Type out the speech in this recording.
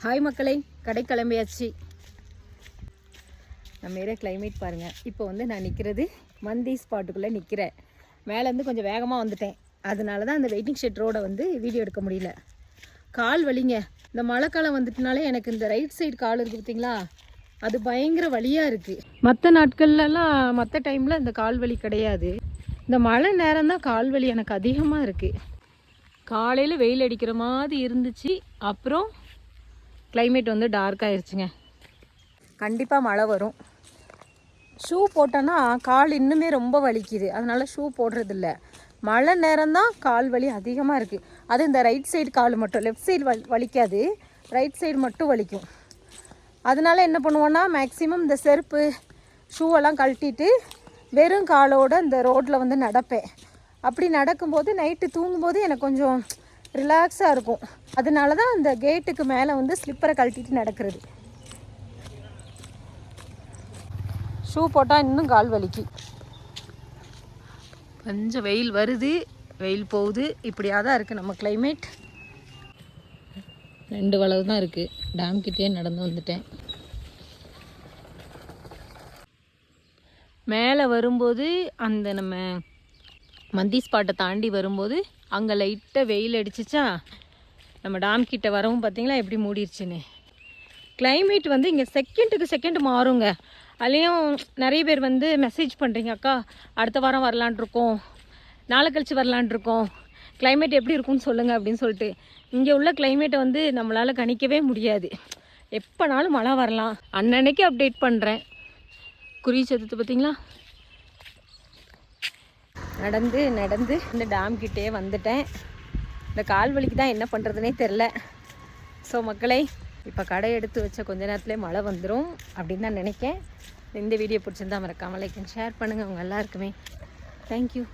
Hi மக்களை, கடை கிளம்பியாச்சு. நம்ம ஏரியா கிளைமேட் பாருங்கள். இப்போ வந்து நான் நிற்கிறது மந்தி ஸ்பாட்டுக்குள்ளே நிற்கிறேன். மேலேருந்து கொஞ்சம் வேகமாக வந்துட்டேன். அதனால தான் அந்த வெயிட்டிங் ஷெட் ரோடை வந்து வீடியோ எடுக்க முடியல. கால் வலிங்க. இந்த மழை காலம் வந்துட்டுனாலே எனக்கு இந்த ரைட் சைடு கால் இருக்குது பார்த்தீங்களா, அது பயங்கர வலியாக இருக்குது. மற்ற நாட்கள்லாம் மற்ற டைமில் இந்த கால் வலி கிடையாது. இந்த மழை நேரம் தான் கால் வலி எனக்கு அதிகமாக இருக்குது. காலையில் வெயில் அடிக்கிற மாதிரி இருந்துச்சு, அப்புறம் கிளைமேட் வந்து டார்க் ஆயிடுச்சுங்க. கண்டிப்பாக மழை வரும். ஷூ போட்டோன்னா கால் இன்னுமே ரொம்ப வலிக்குது, அதனால் ஷூ போடுறதில்ல. மழை நேரம்தான் கால் வலி அதிகமாக இருக்குது. அது இந்த ரைட் சைடு கால் மட்டும், லெஃப்ட் சைடு வலிக்காது, ரைட் சைடு மட்டும் வலிக்கும். அதனால என்ன பண்ணுவோன்னா, மேக்ஸிமம் இந்த செருப்பு ஷூவெல்லாம் கழட்டிட்டு வெறும் காலோடு இந்த ரோட்டில் வந்து நடப்பேன். அப்படி நடக்கும்போது நைட்டு தூங்கும்போது எனக்கு கொஞ்சம் ரிலாக்ஸாக இருக்கும். அதனால தான் அந்த கேட்டுக்கு மேலே வந்து ஸ்லிப்பரை கழட்டிட்டு நடக்கிறது. ஷூ போட்டால் இன்னும் கால் வலிக்கு. கொஞ்சம் வெயில் வருது, வெயில் போகுது, இப்படியாக தான் இருக்குது நம்ம கிளைமேட். 2 வளவு தான் இருக்குது. டேம் கிட்டே நடந்து வந்துட்டேன். மேலே வரும்போது அந்த நம்ம மந்தி ஸ்பாட்டை தாண்டி வரும்போது அங்கே லைட்டாக வெயில் அடிச்சிச்சா, நம்ம டேம் கிட்ட வரவும் பார்த்தீங்களா எப்படி மூடிடுச்சுன்னு. கிளைமேட் வந்து இங்கே செகண்டுக்கு செகண்ட் மாறுங்க. அதுலேயும் நிறைய பேர் வந்து மெசேஜ் பண்ணுறீங்க, அக்கா அடுத்த வாரம் வரலான்ட்ருக்கோம், நாளை கழிச்சு வரலான்ட்ருக்கோம், கிளைமேட் எப்படி இருக்குன்னு சொல்லுங்கள் அப்படின்னு சொல்லிட்டு. இங்கே உள்ள கிளைமேட்டை வந்து நம்மளால் கணிக்கவே முடியாது. எப்போனாலும் மழை வரலாம். அன்னன்னைக்கு அப்டேட் பண்ணுறேன். குருவி சத்தத்தை பார்த்தீங்களா. நடந்து நடந்து இந்த டேம் கிட்டே வந்துட்டேன். இந்த கால் வலிக்கு தான் என்ன பண்ணுறதுனே தெரில. ஸோ மக்களை, இப்போ கடை எடுத்து வச்ச கொஞ்ச நேரத்துலேயே மழை வந்துடும் அப்படின்னு தான் நினைக்கேன். இந்த வீடியோ பிடிச்சிருந்தா மறக்காமல் லைக் அண்ட் ஷேர் பண்ணுங்கள். அவங்க எல்லாருக்குமே தேங்க்யூ.